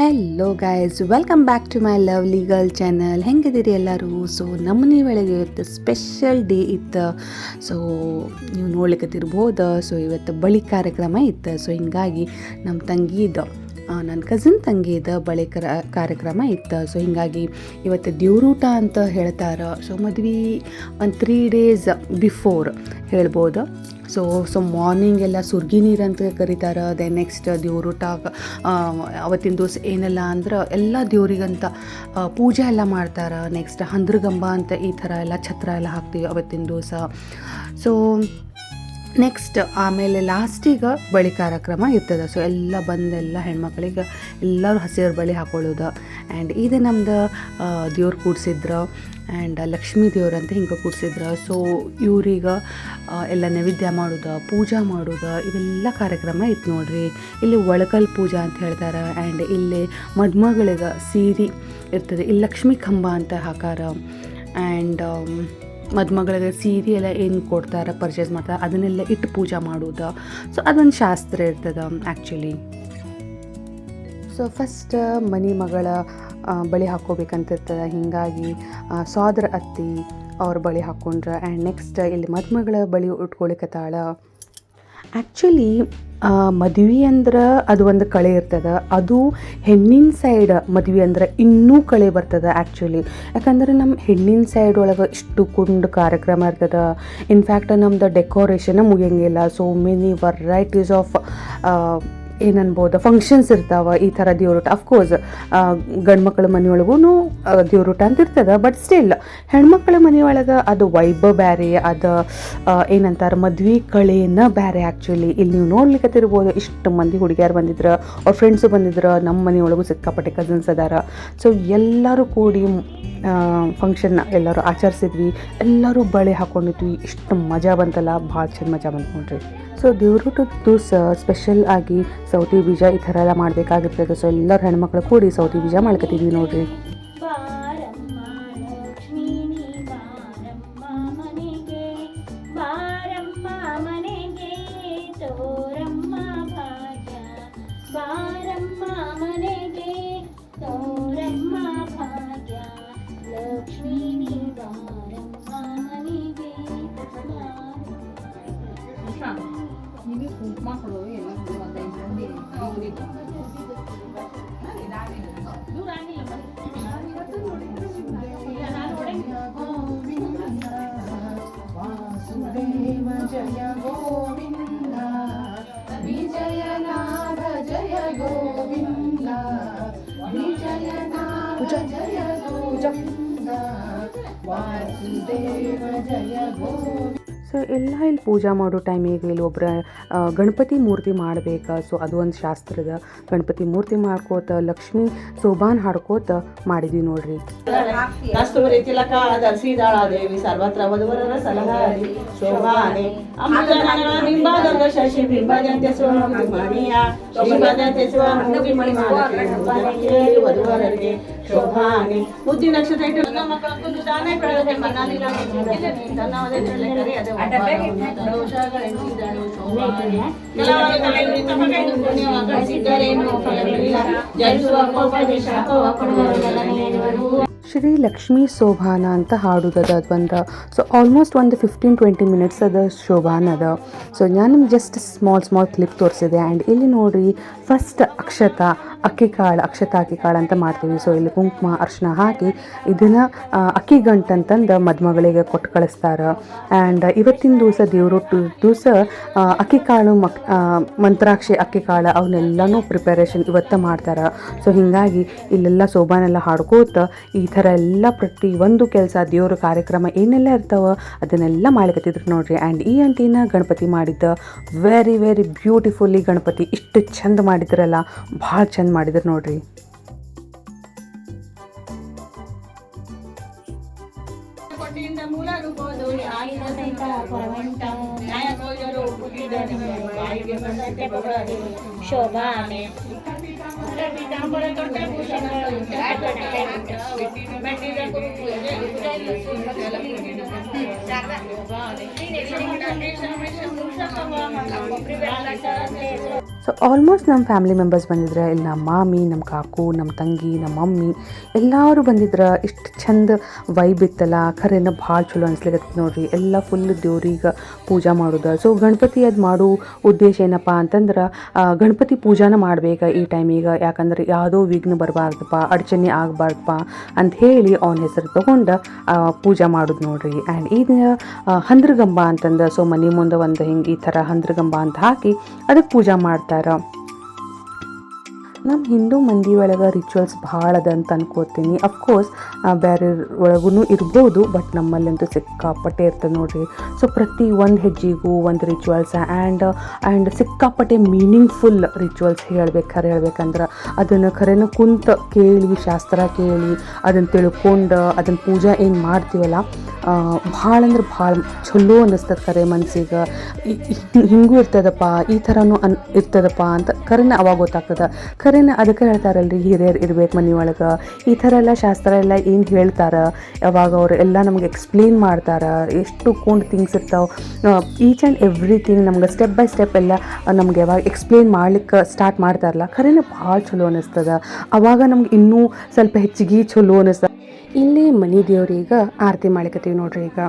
Hello guys, welcome back to my lovely girl channel. ಹೆಂಗಿದ್ದೀರಿ ಎಲ್ಲರೂ? So ನಮ್ಮನೆ ಒಳಗೆ ಇವತ್ತು ಸ್ಪೆಷಲ್ ಡೇ ಇತ್ತು. ಸೊ ನೀವು ನೋಡ್ಲಿಕ್ಕತ್ತಿರ್ಬೋದು. ಸೊ ಇವತ್ತು ಬಳಿ ಕಾರ್ಯಕ್ರಮ ಇತ್ತು. ಸೊ ಹಿಂಗಾಗಿ ನಮ್ಮ ತಂಗಿದು ನನ್ನ ಕಸಿನ್ ತಂಗಿದ ಬಳಿ ಕಾರ್ಯಕ್ರಮ ಇತ್ತು. ಸೊ ಹಿಂಗಾಗಿ ಇವತ್ತು ದೇವ್ರೂಟ ಅಂತ ಹೇಳ್ತಾರೆ. ಸೊ ಮದ್ವೆ ಒಂದು 3 days ಬಿಫೋರ್ ಹೇಳ್ಬೋದು. ಸೊ ಮಾರ್ನಿಂಗ್ ಎಲ್ಲ ಸುರ್ಗಿ ನೀರು ಅಂತ ಕರೀತಾರೆ. ದೆನ್ ನೆಕ್ಸ್ಟ್ ದೇವ್ರೂಟ ಅವತ್ತಿನ ದಿವಸ ಏನೆಲ್ಲ ಅಂದ್ರೆ ಎಲ್ಲ ದೇವ್ರಿಗಂತ ಪೂಜೆ ಎಲ್ಲ ಮಾಡ್ತಾರೆ. ನೆಕ್ಸ್ಟ್ ಹಂದ್ರಗಂಬ ಅಂತ ಈ ಥರ ಎಲ್ಲ ಛತ್ರ ಎಲ್ಲ ಹಾಕ್ತೀವಿ ಅವತ್ತಿನ ದಿವಸ. ಸೊ ನೆಕ್ಸ್ಟ್ ಆಮೇಲೆ ಲಾಸ್ಟಿಗೆ ಬಳಿ ಕಾರ್ಯಕ್ರಮ ಇರ್ತದೆ. ಸೊ ಎಲ್ಲ ಬಂದೆಲ್ಲ ಹೆಣ್ಮಕ್ಳಿಗೆ ಎಲ್ಲರೂ ಹಸಿರು ಬಳಿ ಹಾಕೊಳ್ಳೋದು. ಆ್ಯಂಡ್ ಇದು ನಮ್ದು ದೇವ್ರು ಕೂಡ್ಸಿದ್ರು. ಆ್ಯಂಡ್ ಲಕ್ಷ್ಮೀ ದೇವ್ರಂತ ಹಿಂಗೆ ಕೂಡ್ಸಿದ್ರು. ಸೊ ಇವ್ರಿಗೆ ಎಲ್ಲ ನೈವೇದ್ಯ ಮಾಡೋದು, ಪೂಜಾ ಮಾಡೋದು, ಇವೆಲ್ಲ ಕಾರ್ಯಕ್ರಮ ಇತ್ತು ನೋಡ್ರಿ. ಇಲ್ಲಿ ಒಳಕಲ್ ಪೂಜಾ ಅಂತ ಹೇಳ್ತಾರೆ. ಆ್ಯಂಡ್ ಇಲ್ಲಿ ಮದುಮಗಳಿಗೆ ಸೀರೆ ಇರ್ತದೆ. ಇಲ್ಲಿ ಲಕ್ಷ್ಮೀ ಕಂಬ ಅಂತ ಹಾಕಾರ. ಆ್ಯಂಡ್ ಮದುಮಗಳಿಗೆ ಸೀರೆ ಎಲ್ಲ ಏನು ಕೊಡ್ತಾರೆ, ಪರ್ಚೇಸ್ ಮಾಡ್ತಾರೆ, ಅದನ್ನೆಲ್ಲ ಇಟ್ಟು ಪೂಜೆ ಮಾಡೋದು. ಸೊ ಅದೊಂದು ಶಾಸ್ತ್ರ ಇರ್ತದೆ ಆ್ಯಕ್ಚುಲಿ. ಸೊ ಫಸ್ಟ್ ಮನೆ ಮಗಳ ಬಳಿ ಹಾಕ್ಕೋಬೇಕಂತಿರ್ತದೆ. ಹೀಗಾಗಿ ಸೋದರ ಅತ್ತಿ ಅವ್ರ ಬಳಿ ಹಾಕ್ಕೊಂಡ್ರೆ. ಆ್ಯಂಡ್ ನೆಕ್ಸ್ಟ್ ಇಲ್ಲಿ ಮದುಮಗಳ ಬಳಿ ಉಟ್ಕೊಳಿಕತ್ತಾಳ. ಆ್ಯಕ್ಚುಲಿ ಮದುವೆ ಅಂದ್ರೆ ಅದು ಒಂದು ಕಳೆ ಇರ್ತದೆ. ಅದು ಹೆಣ್ಣಿನ ಸೈಡ್ ಮದುವೆ ಅಂದ್ರೆ ಇನ್ನೂ ಕಳೆ ಬರ್ತದೆ ಆ್ಯಕ್ಚುಲಿ. ಯಾಕಂದ್ರೆ ನಮ್ಮ ಹೆಣ್ಣಿನ ಸೈಡ್ ಒಳಗೆ ಇಷ್ಟು ಕುಂಡು ಕಾರ್ಯಕ್ರಮ ಇರ್ತದೆ. ಇನ್ಫ್ಯಾಕ್ಟ್ ನಮ್ದು ಡೆಕೋರೇಷನ್ ಮುಗಿಯಂಗಿಲ್ಲ. ಸೊ ಮೆನಿ ವೆರೈಟೀಸ್ ಆಫ್ ಏನನ್ಬೋದು ಫಂಕ್ಷನ್ಸ್ ಇರ್ತಾವೆ ಈ ಥರ ದೇವ್ರೂಟ. ಅಫ್ಕೋರ್ಸ್ ಗಂಡು ಮಕ್ಕಳ ಮನೆಯೊಳಗೂ ದೇವ್ರೂಟ ಅಂತ ಇರ್ತದೆ. ಬಟ್ ಸ್ಟಿಲ್ ಹೆಣ್ಮಕ್ಳ ಮನೆಯೊಳಗೆ ಅದು ವೈಭವ ಬೇರೆ, ಅದು ಏನಂತಾರೆ ಮದ್ವೆ ಕಳೆನ ಬೇರೆ ಆ್ಯಕ್ಚುಲಿ. ಇಲ್ಲಿ ನೀವು ನೋಡ್ಲಿಕ್ಕತ್ತಿರ್ಬೋದು, ಇಷ್ಟು ಮಂದಿ ಹುಡುಗಿಯರು ಬಂದಿದ್ರು, ಅವ್ರ ಫ್ರೆಂಡ್ಸು ಬಂದಿದ್ರು. ನಮ್ಮ ಮನೆಯೊಳಗೂ ಸಿಕ್ಕಾಪಟ್ಟೆ ಕಸಿನ್ಸ್ ಅದಾರ. ಸೊ ಎಲ್ಲರೂ ಕೂಡಿ ಫಂಕ್ಷನ್ನ ಎಲ್ಲರೂ ಆಚರಿಸಿದ್ವಿ. ಎಲ್ಲರೂ ಬಳೆ ಹಾಕ್ಕೊಂಡಿದ್ವಿ. ಇಷ್ಟು ಮಜಾ ಬಂತಲ್ಲ, ಭಾಳ ಚಂದ ಮಜಾ ಬಂತು ನೋಡ್ರಿ. ಸೊ ದೇವ್ರೂಟದ ದಿವಸ ಸ್ಪೆಷಲ್ ಆಗಿ ಸೌತಿ ಬೀಜ ಈ ಥರ ಎಲ್ಲ ಮಾಡಬೇಕಾಗಿರ್ತದೆ. ಸೊ ಎಲ್ಲರೂ ಹೆಣ್ಮಕ್ಳು ಕೂಡಿ ಸೌತಿ ಬೀಜ ಮಾಡ್ಕೊತಿದ್ವಿ ನೋಡ್ರಿ. ಜಯ ಗೋವಿಂದ ವಿಜಯನಾಥ ಜಯ ಗೋವಿಂದ ವಿಜಯನಾಥ ಜಯ ಗೋವಿಂದ ವಾಸುದೇವ ಜಯ ಗೋವಿಂದ. ಸೊ ಎಲ್ಲ ಇಲ್ಲಿ ಪೂಜಾ ಮಾಡೋ ಟೈಮಿಗೆ ಇಲ್ಲಿ ಒಬ್ಬರ ಗಣಪತಿ ಮೂರ್ತಿ ಮಾಡ್ಬೇಕು. ಸೊ ಅದು ಒಂದು ಶಾಸ್ತ್ರದ ಗಣಪತಿ ಮೂರ್ತಿ ಮಾಡ್ಕೋತ ಲಕ್ಷ್ಮೀ ಸೋಬಾನ್ ಹಾಡ್ಕೋತ ಮಾಡಿದ್ವಿ ನೋಡ್ರಿ. ಕಸ್ತೂರಿ ತಿಲಕ ಧರಿಸಿದಾಳಾದೇವಿ ಸರ್ವತ್ರ ವಧುವರರ ಸಲಹಾರಿ ಶೋಭಾನೆ ಅಮೃತನಗರ ಬಿಂಬಾದಂಗ ಶಶಿ ಬಿಂಬದಂತೆ ಸ್ವಾಮಿಯ ಬಿಂಬದಂತೆ ಸ್ವಾಮಿ ವಧುವರರಿಗೆ ಶೋಭಾನೆ ಬುದ್ಧಿ ನಕ್ಷತ್ರ ಇಟ್ಟು ಮಕ್ಕಳನ್ನು ತಾನೇ ಬೆಳೆದ ಮನಾಲಿನ ದೋಷಗಳೆನಿಸಿದಳು ಶೋಭಾನೆ ಕೆಲವರ ತಲೆಯಲ್ಲಿ ತಮ್ಮ ಕೈದು ಪುಣ್ಯವ ಗಳಿಸಿದ್ದರೇನು ಫಲವಿಲ್ಲ ಜಯಿಸುವ ಕೋಪದೇಶ ಕೋಪ ಪಡುವರು. ಶ್ರೀ ಲಕ್ಷ್ಮೀ ಶೋಭಾನ ಅಂತ ಹಾಡುದದ ಅದು ಬಂದ್ರೆ. ಸೊ ಆಲ್ಮೋಸ್ಟ್ ಒಂದು 15-20 minutes ಅದ ಶೋಭಾನ ಅದ. ಸೊ ನಾನು ನಿಮ್ಗೆ ಜಸ್ಟ್ ಸ್ಮಾಲ್ ಕ್ಲಿಪ್ ತೋರಿಸಿದೆ. ಆ್ಯಂಡ್ ಇಲ್ಲಿ ನೋಡ್ರಿ, ಫಸ್ಟ್ ಅಕ್ಷತಾ ಅಕ್ಕಿಕಾಳು ಅಂತ ಮಾಡ್ತೀವಿ. ಸೊ ಇಲ್ಲಿ ಕುಂಕುಮ ಅರ್ಶಿನ ಹಾಕಿ ಇದನ್ನು ಅಕ್ಕಿ ಗಂಟು ಅಂತಂದು ಮದುಮಗಳಿಗೆ ಕೊಟ್ಟು ಕಳಿಸ್ತಾರೆ. ಆ್ಯಂಡ್ ಇವತ್ತಿನ ದಿವಸ ದೇವ್ರೊಟ್ಟು ದಿವಸ ಅಕ್ಕಿಕಾಳು ಮಂತ್ರಾಕ್ಷಿ ಅಕ್ಕಿಕಾಳು ಅವನ್ನೆಲ್ಲನೂ ಪ್ರಿಪರೇಷನ್ ಇವತ್ತು ಮಾಡ್ತಾರೆ. ಸೊ ಹೀಗಾಗಿ ಇಲ್ಲೆಲ್ಲ ಶೋಭಾನೆಲ್ಲ ಹಾಡ್ಕೋತ ಈ ಥರ ಎಲ್ಲ ಪ್ರತಿ ಒಂದು ಕೆಲಸ ದೇವ್ರ ಕಾರ್ಯಕ್ರಮ ಏನೆಲ್ಲ ಇರ್ತಾವೆ ಅದನ್ನೆಲ್ಲ ಮಾಡ್ಲಿಕತ್ತಿದ್ರು ನೋಡ್ರಿ. ಆ್ಯಂಡ್ ಈ ಆಂಟಿನ ಗಣಪತಿ ಮಾಡಿದ್ದ ವೆರಿ ವೆರಿ ಬ್ಯೂಟಿಫುಲ್ಲಿ ಗಣಪತಿ ಇಷ್ಟು ಚಂದ ಮಾಡಿದ್ರಲ್ಲ, ಭಾಳ ಚಂದ ಮಾಡಿದ್ರು ನೋಡ್ರಿ. ಶೋಭಾನೆ ಸೊ ಸೊ ಆಲ್ಮೋಸ್ಟ್ ನಮ್ಮ ಫ್ಯಾಮಿಲಿ ಮೆಂಬರ್ಸ್ ಬಂದಿದ್ರೆ, ಇಲ್ಲಿ ನಮ್ಮ ಮಾಮಿ, ನಮ್ಮ ಕಾಕು, ನಮ್ಮ ತಂಗಿ, ನಮ್ಮ ಮಮ್ಮಿ ಎಲ್ಲರೂ ಬಂದಿದ್ರೆ ಇಷ್ಟು ಚಂದ ವೈಬ್ ಇತ್ತಲ್ಲ. ಖರೇನ ಭಾಳ ಚಲೋ ಅನ್ಸ್ಲಿಕ್ಕೆ ನೋಡ್ರಿ. ಎಲ್ಲ ಫುಲ್ ದೇವ್ರಿಗೆ ಪೂಜಾ ಮಾಡೋದು. ಸೊ ಗಣಪತಿ ಅದು ಮಾಡೋ ಉದ್ದೇಶ ಏನಪ್ಪ ಅಂತಂದ್ರೆ, ಗಣಪತಿ ಪೂಜಾನ ಮಾಡ್ಬೇಕು ಈ ಟೈಮಿಗೆ. ಯಾಕಂದ್ರೆ ಯಾವುದೋ ವಿಘ್ನ ಬರಬಾರ್ದಪ್ಪ, ಅಡಚಣೆ ಆಗಬಾರ್ದಪ್ಪ ಅಂತ ಹೇಳಿ ಅವನ ಹೆಸರು ತೊಗೊಂಡು ಪೂಜೆ ಮಾಡೋದು ನೋಡ್ರಿ. ಆ್ಯಂಡ್ ಇದು ಹಂದ್ರಗಂಬ ಅಂತಂದು, ಸೊ ಮನೆ ಮುಂದೆ ಒಂದು ಹಿಂಗೆ ಈ ಥರ ಹಂದ್ರಗಂಬ ಅಂತ ಹಾಕಿ ಅದಕ್ಕೆ ಪೂಜೆ ಮಾಡ್ತಾರೆ. ನಮ್ಮ ಹಿಂದೂ ಮಂದಿ ಒಳಗೆ ರಿಚುವಲ್ಸ್ ಭಾಳ ಅದ ಅಂತ ಅನ್ಕೋತೀನಿ. ಅಫ್ಕೋರ್ಸ್ ಬೇರೆ ಒಳಗೂ ಇರ್ಬೋದು, ಬಟ್ ನಮ್ಮಲ್ಲಂತೂ ಸಿಕ್ಕಾಪಟ್ಟೆ ಇರ್ತದೆ ನೋಡ್ರಿ. ಸೊ ಪ್ರತಿ ಒಂದು ಹೆಜ್ಜೆಗೂ ಒಂದು ರಿಚುವಲ್ಸ್ ಆ್ಯಂಡ್ ಸಿಕ್ಕಾಪಟ್ಟೆ ಮೀನಿಂಗ್ಫುಲ್ ರಿಚುವಲ್ಸ್ ಹೇಳ್ಬೇಕಂದ್ರೆ ಅದನ್ನು ಖರೇನ ಕುಂತ ಕೇಳಿ, ಶಾಸ್ತ್ರ ಕೇಳಿ, ಅದನ್ನು ತಿಳ್ಕೊಂಡು ಅದನ್ನು ಪೂಜೆ ಏನು ಮಾಡ್ತೀವಲ್ಲ, ಭಾಳ ಅಂದ್ರೆ ಭಾಳ ಚಲೋ ಅನ್ನಿಸ್ತದೆ ಖರೆ ಮನ್ಸಿಗೆ. ಹಿಂಗೂ ಇರ್ತದಪ್ಪ, ಈ ಥರನೂ ಇರ್ತದಪ್ಪ ಅಂತ ಖರೇನ ಅವಾಗ ಗೊತ್ತಾಗ್ತದೆ. ಖರೇನ ಅದಕ್ಕೆ ಹೇಳ್ತಾರಲ್ರಿ, ಹಿರಿಯರು ಇರ್ಬೇಕು ಮನೆ ಒಳಗೆ. ಈ ಥರ ಎಲ್ಲ ಶಾಸ್ತ್ರ ಎಲ್ಲ ಏನು ಹೇಳ್ತಾರೆ, ಯಾವಾಗ ಅವರು ಎಲ್ಲ ನಮ್ಗೆ ಎಕ್ಸ್ಪ್ಲೇನ್ ಮಾಡ್ತಾರೆ. ಎಷ್ಟು ಕೊಂಡು ಥಿಂಗ್ಸ್ ಇರ್ತಾವೆ, ಈಚ್ ಆ್ಯಂಡ್ ಎವ್ರಿಥಿಂಗ್ ನಮ್ಗೆ ಸ್ಟೆಪ್ ಬೈ ಸ್ಟೆಪ್ ಎಲ್ಲ ನಮ್ಗೆ ಯಾವಾಗ ಎಕ್ಸ್ಪ್ಲೇನ್ ಮಾಡ್ಲಿಕ್ಕೆ ಸ್ಟಾರ್ಟ್ ಮಾಡ್ತಾರಲ್ಲ, ಖರೇನ ಭಾಳ ಚಲೋ ಅನ್ನಿಸ್ತದೆ. ಅವಾಗ ನಮ್ಗೆ ಇನ್ನೂ ಸ್ವಲ್ಪ ಹೆಚ್ಚಿಗೆ ಚಲೋ ಅನ್ನಿಸ್ತದೆ. ಇಲ್ಲಿ ಮನೆ ದೇವ್ರಿಗೆ ಆರತಿ ಮಾಡ್ಲಿಕತ್ತೀವಿ ನೋಡ್ರಿ. ಈಗ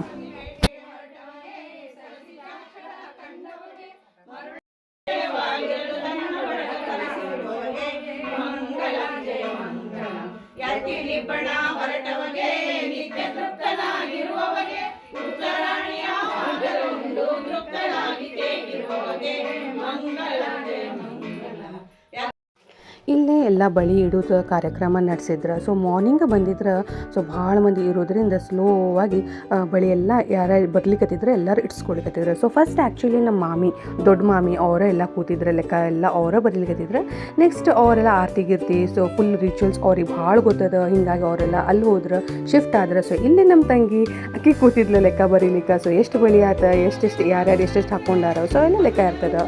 ಇಲ್ಲೇ ಎಲ್ಲ ಬಳಿ ಇಡೋದು ಕಾರ್ಯಕ್ರಮ ನಡೆಸಿದ್ರು. ಸೊ ಮಾರ್ನಿಂಗ್ ಬಂದಿದ್ರೆ, ಸೊ ಭಾಳ ಮಂದಿ ಇರೋದ್ರಿಂದ ಸ್ಲೋವಾಗಿ ಬಳಿ ಎಲ್ಲ ಯಾರು ಬರ್ಲಿಕ್ಕತ್ತಿದ್ರೆ ಎಲ್ಲರೂ ಇಡ್ಸ್ಕೊಳಿಕತ್ತಿದ್ರು. ಸೊ ಫಸ್ಟ್ ಆ್ಯಕ್ಚುಲಿ ನಮ್ಮ ಮಾಮಿ, ದೊಡ್ಡ ಮಾಮಿ ಅವರ ಎಲ್ಲ ಕೂತಿದ್ರೆ, ಲೆಕ್ಕ ಎಲ್ಲ ಅವರ ಬರ್ಲಿಕ್ಕತ್ತಿದ್ರೆ. ನೆಕ್ಸ್ಟ್ ಅವರೆಲ್ಲ ಆರ್ತಿಗಿರ್ತಿ, ಸೊ ಫುಲ್ ರಿಚುವಲ್ಸ್ ಅವ್ರಿಗೆ ಭಾಳ ಗೊತ್ತದ. ಹೀಗಾಗಿ ಅವರೆಲ್ಲ ಅಲ್ಲಿ ಹೋದ್ರೆ ಶಿಫ್ಟ್ ಆದ್ರೆ. ಸೊ ಇಲ್ಲೇ ನಮ್ಮ ತಂಗಿ ಅಕ್ಕಿ ಕೂತಿದ್ಲು ಲೆಕ್ಕ ಬರೀಲಿಕ್ಕೆ. ಸೊ ಎಷ್ಟು ಬಳಿ ಆತ, ಎಷ್ಟೆಷ್ಟು ಯಾರ್ಯಾರು ಎಷ್ಟೆಷ್ಟು ಹಾಕ್ಕೊಂಡಾರ, ಸೊ ಎಲ್ಲ ಲೆಕ್ಕ ಇರ್ತದೆ.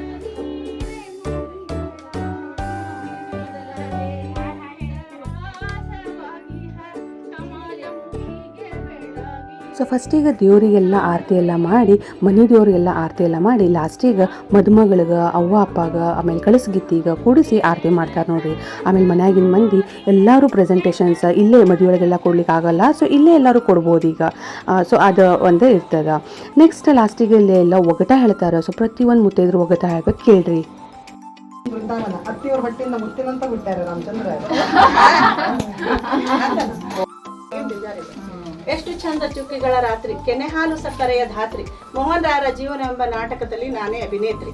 ಸೊ ಫಸ್ಟಿಗೆ ದೇವರಿಗೆಲ್ಲ ಆರತಿ ಎಲ್ಲ ಮಾಡಿ, ಮನೆ ದೇವರಿಗೆಲ್ಲ ಆರತಿ ಎಲ್ಲ ಮಾಡಿ, ಲಾಸ್ಟಿಗೆ ಮದುಮಗಳಿಗೆ, ಅವ್ವ ಅಪ್ಪಗ, ಆಮೇಲೆ ಕಳಿಸ್ಗಿತ್ತಿಗೆ ಕೂಡಿಸಿ ಆರತಿ ಮಾಡ್ತಾರೆ ನೋಡಿರಿ. ಆಮೇಲೆ ಮನ್ಯಾಗಿನ ಮಂದಿ ಎಲ್ಲರೂ ಪ್ರೆಸೆಂಟೇಷನ್ಸ್ ಇಲ್ಲೇ ಮದುವೆಗಳಿಗೆಲ್ಲ ಕೊಡ್ಲಿಕ್ಕೆ ಆಗಲ್ಲ, ಸೊ ಇಲ್ಲೇ ಎಲ್ಲರೂ ಕೊಡ್ಬೋದು ಈಗ. ಸೊ ಅದು ಒಂದೇ ಇರ್ತದೆ. ನೆಕ್ಸ್ಟ್ ಲಾಸ್ಟಿಗೆ ಇಲ್ಲೇ ಎಲ್ಲ ಒಗಟ ಹೇಳ್ತಾರೆ. ಸೊ ಪ್ರತಿಯೊಂದು ಮುತ್ತೈದ್ರು ಒಗಟ ಹೇಳ್ಬೇಕು, ಕೇಳ್ರಿ. ಅತ್ತಿಯವ್ರ ಹೊಟ್ಟಿಂದ ಮುತ್ತಿನಂತ ಬಿಡ್ತಾರೆ ರಾಮಚಂದ್ರ. ಎಷ್ಟು ಚಂದ ಚುಕ್ಕಿಗಳ ರಾತ್ರಿ, ಕೆನೆ ಹಾಲು ಸಕ್ಕರೆಯ ಧಾತ್ರಿ, ಮೋಹನ್ ರಾಯರ ಜೀವನ ಎಂಬ ನಾಟಕದಲ್ಲಿ ನಾನೇ ಅಭಿನೇತ್ರಿ.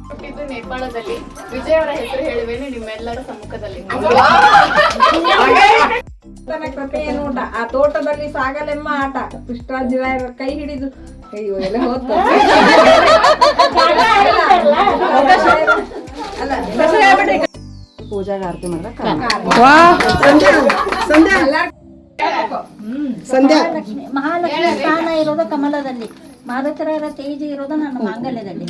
ಹುಟ್ಟಿದ್ದು ನೇಪಾಳದಲ್ಲಿ. ವಿಜಯ್ ಅವರ ಹೆಸರು ಹೇಳುವೇನೆ ನಿಮ್ಮೆಲ್ಲರ ಸಮ್ಮುಖದಲ್ಲಿ. ನೋಟ ಆ ತೋಟದಲ್ಲಿ ಸಾಗಲೆಮ್ಮ ಆಟ, ಕೃಷ್ಣರಾಜರ ಕೈ ಹಿಡಿದು ಅಯ್ಯೋ ಎಲ್ಲ ಹೋಗ್ತದೆ. ಪೂಜಾಗ ಆರತಿ ಮಾಡ್ದ ಮಹಾಲಕ್ಷ್ಮಿ ಸ್ಥಾನ ಇರೋದು ಕಮಲದಲ್ಲಿ, ಮಾರುತರಾಯರ ತೇಜ ಇರೋದು ನನ್ನ ಮಾಂಗಲ್ಯದಲ್ಲಿ.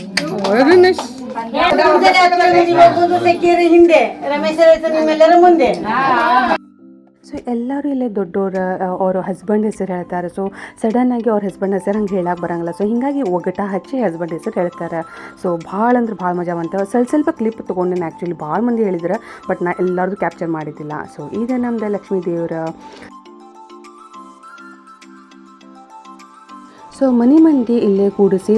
ಹಿಂದೆ ರಮೇಶರ ಹೆಸರು ನಿಮ್ಮೆಲ್ಲರ ಮುಂದೆ. ಸೊ ಎಲ್ಲರೂ ಇಲ್ಲೇ ದೊಡ್ಡವ್ರು ಅವ್ರ ಹಸ್ಬೆಂಡ್ ಹೆಸರು ಹೇಳ್ತಾರೆ. ಸೊ ಸಡನ್ನಾಗಿ ಅವ್ರ ಹಸ್ಬೆಂಡ್ ಹೆಸರು ಹಂಗೆ ಹೇಳಕ್ಕೆ ಬರೋಂಗಿಲ್ಲ. ಸೊ ಹೀಗಾಗಿ ಒಗಟ ಹಚ್ಚಿ ಹಸ್ಬೆಂಡ್ ಹೆಸರು ಹೇಳ್ತಾರೆ. ಸೊ ಭಾಳ ಅಂದ್ರೆ ಭಾಳ ಮಜಾ ಬಂತ. ಸ್ವಲ್ಪ ಕ್ಲಿಪ್ ತೊಗೊಂಡೇನೆ. ಆ್ಯಕ್ಚುಲಿ ಭಾಳ ಮಂದಿ ಹೇಳಿದ್ರೆ, ಬಟ್ ನಾ ಎಲ್ಲರದು ಕ್ಯಾಪ್ಚರ್ ಮಾಡಿದ್ದಿಲ್ಲ. ಸೊ ಇದು ನಮ್ಮದು ಲಕ್ಷ್ಮೀ ದೇವರ. ಸೊ ಮನೆ ಮಂದಿ ಇಲ್ಲೇ ಕೂಡಿಸಿ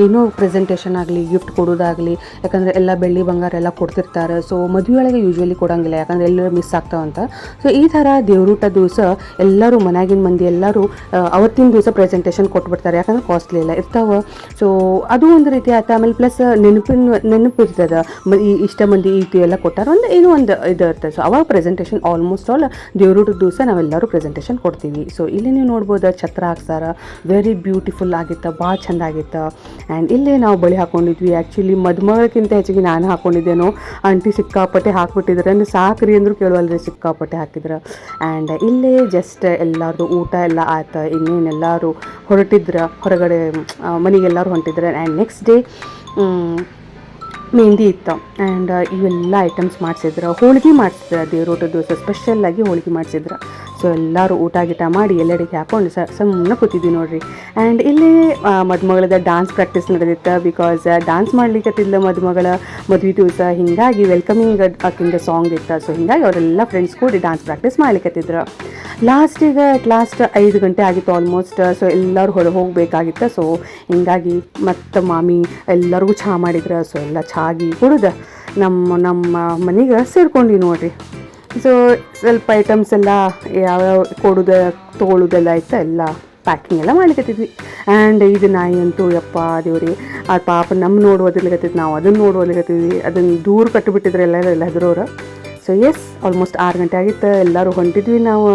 ಏನೋ ಪ್ರೆಸೆಂಟೇಷನ್ ಆಗಲಿ, ಗಿಫ್ಟ್ ಕೊಡೋದಾಗಲಿ, ಯಾಕಂದರೆ ಎಲ್ಲ ಬೆಳ್ಳಿ ಬಂಗಾರ ಎಲ್ಲ ಕೊಡ್ತಿರ್ತಾರೆ. ಸೊ ಮದುವೆಯೊಳಗೆ ಯೂಶ್ವಲಿ ಕೊಡೋಂಗಿಲ್ಲ, ಯಾಕಂದರೆ ಎಲ್ಲರೂ ಮಿಸ್ ಆಗ್ತಾವಂತ. ಸೊ ಈ ಥರ ದೇವ್ರೂಟ ದಿವಸ ಎಲ್ಲರೂ ಮನ್ಯಾಗಿನ ಮಂದಿ ಎಲ್ಲರೂ ಅವತ್ತಿನ ದಿವಸ ಪ್ರೆಸೆಂಟೇಷನ್ ಕೊಟ್ಬಿಡ್ತಾರೆ, ಯಾಕಂದ್ರೆ ಕಾಸ್ಟ್ಲಿ ಎಲ್ಲ ಇರ್ತಾವೆ. ಸೊ ಅದು ಒಂದು ರೀತಿ ಆಯ್ತು. ಆಮೇಲೆ ಪ್ಲಸ್ ನೆನಪಿರ್ತದೆ, ಇಷ್ಟ ಮಂದಿ ಇದು ಎಲ್ಲ ಕೊಟ್ಟಾರ, ಒಂದು ಏನೋ ಒಂದು ಇದು ಇರ್ತದೆ. ಸೊ ಅವಾಗ ಪ್ರೆಸೆಂಟೇಷನ್ ಆಲ್ಮೋಸ್ಟ್ ಆಲ್ ದೇವ್ರೂಟದ ದಿವಸ ನಾವೆಲ್ಲರೂ ಪ್ರೆಸೆಂಟೇಷನ್ ಕೊಡ್ತೀವಿ. ಸೊ ಇಲ್ಲಿ ನೀವು ನೋಡ್ಬೋದು ಛತ್ರ ಹಾಕ್ಸಾರ, ವೆರಿ ಬ್ಯೂಟಿಫುಲ್ ಆಗಿತ್ತು, ಭಾಳ ಚಂದ ಆಗಿತ್ತು. ಆ್ಯಂಡ್ ಇಲ್ಲೇ ನಾವು ಬಳಿ ಹಾಕ್ಕೊಂಡಿದ್ವಿ. ಆ್ಯಕ್ಚುಲಿ ಮದುಮಗಳಕ್ಕಿಂತ ಹೆಚ್ಚಿಗೆ ನಾನು ಹಾಕ್ಕೊಂಡಿದ್ದೇನೋ. ಆಂಟಿ ಸಿಕ್ಕಾಪಟ್ಟೆ ಹಾಕ್ಬಿಟ್ಟಿದ್ರೆ, ಅಂದ್ರೆ ಸಾಕ್ರಿ ಅಂದರೂ ಕೇಳುವಲ್ರಿ, ಸಿಕ್ಕಾಪಟ್ಟೆ ಹಾಕಿದ್ರು. ಆ್ಯಂಡ್ ಇಲ್ಲೇ ಜಸ್ಟ್ ಎಲ್ಲರದು ಊಟ ಎಲ್ಲ ಆಯ್ತು. ಇನ್ನೇನೆಲ್ಲರೂ ಹೊರಟಿದ್ರು ಹೊರಗಡೆ, ಮನೆಗೆಲ್ಲರೂ ಹೊಂಟಿದ್ರು. ಆ್ಯಂಡ್ ನೆಕ್ಸ್ಟ್ ಡೇ ಮೆಹಂದಿ ಇತ್ತು ಆ್ಯಂಡ್ ಇವೆಲ್ಲ ಐಟಮ್ಸ್ ಮಾಡಿಸಿದ್ರು. ಹೋಳಿಗೆ ಮಾಡಿಸಿದ್ರು, ದೇವ್ರೋಟದ ದಿವಸ ಸ್ಪೆಷಲ್ಲಾಗಿ ಹೋಳಿಗೆ ಮಾಡಿಸಿದ್ರು. ಸೊ ಎಲ್ಲರೂ ಊಟ ಗೀಟ ಮಾಡಿ ಎಲ್ಲೆಡೆಗೆ ಹಾಕ್ಕೊಂಡು ಸುಮ್ಮನೆ ಕೂತಿದ್ವಿ ನೋಡ್ರಿ. ಆ್ಯಂಡ್ ಇಲ್ಲಿ ಮದುಮಗಳದ ಡಾನ್ಸ್ ಪ್ರಾಕ್ಟೀಸ್ ನಡೆದಿತ್ತು. ಬಿಕಾಸ್ ಡಾನ್ಸ್ ಮಾಡ್ಲಿಕ್ಕತ್ತಿಲ್ಲ ಮದುಮಗಳ ಮದುವೆ ದಿವಸ, ಹೀಗಾಗಿ ವೆಲ್ಕಮಿಂಗ್ ಆಕಿಂದ ಸಾಂಗ್ ಇತ್ತು. ಸೊ ಹೀಗಾಗಿ ಅವರೆಲ್ಲ ಫ್ರೆಂಡ್ಸ್ ಕೂಡಿ ಡಾನ್ಸ್ ಪ್ರಾಕ್ಟೀಸ್ ಮಾಡ್ಲಿಕ್ಕತ್ತಿದ್ರು. ಲಾಸ್ಟ್ 5 ಗಂಟೆ ಆಗಿತ್ತು ಆಲ್ಮೋಸ್ಟ್. ಸೊ ಎಲ್ಲರೂ ಹೊರಗೆ ಹೋಗಬೇಕಾಗಿತ್ತು. ಸೊ ಹೀಗಾಗಿ ಮತ್ತು ಮಾಮಿ ಎಲ್ಲರಿಗೂ ಚಹಾ ಮಾಡಿದ್ರು. ಸೊ ಎಲ್ಲ ಚಾಗಿ ಕುಡಿದು ನಮ್ಮ ಮನೆಗೆ ಸೇರ್ಕೊಂಡ್ವಿ ನೋಡ್ರಿ. ಸೊ ಸ್ವಲ್ಪ ಐಟಮ್ಸ್ ಎಲ್ಲ ಯಾವ್ಯಾವ ತೊಗೊಳೋದೆಲ್ಲ ಇತ್ತು, ಎಲ್ಲ ಪ್ಯಾಕಿಂಗ್ ಎಲ್ಲ ಮಾಡ್ಲಿಕ್ಕತ್ತಿದ್ವಿ. ಆ್ಯಂಡ್ ಇದು ನಾಯಿ ಅಂತೂ ಯಪ್ಪ ದೇವ್ರಿ, ಆ ಪಾಪ ನಮ್ಮ ನೋಡುವುದಿಲ್ಲಕತ್ತಿದ್ದು, ನಾವು ಅದನ್ನು ನೋಡುವುದಿಲ್ಲಕತ್ತಿದ್ವಿ. ಅದನ್ನು ದೂರ ಕಟ್ಟಿಬಿಟ್ಟಿದ್ರೆ ಎಲ್ಲ ಹೆದರೋರು. ಸೊ ಎಸ್, ಆಲ್ಮೋಸ್ಟ್ 6 ಗಂಟೆ ಆಗಿತ್ತು, ಎಲ್ಲರೂ ಹೊಂಟಿದ್ವಿ ನಾವು.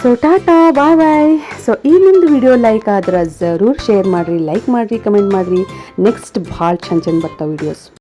ಸೊ ಟಾಟಾ, ಬಾಯ್ ಬಾಯ್. ಸೊ ಈ ನಿಮ್ಮದು ವಿಡಿಯೋ ಲೈಕ್ ಆದ್ರೆ ಜರೂರ್ ಶೇರ್ ಮಾಡಿರಿ, ಲೈಕ್ ಮಾಡಿರಿ, ಕಮೆಂಟ್ ಮಾಡಿರಿ. ನೆಕ್ಸ್ಟ್ ಭಾಳ ಚಂದ ಬರ್ತಾವೆ ವೀಡಿಯೋಸ್.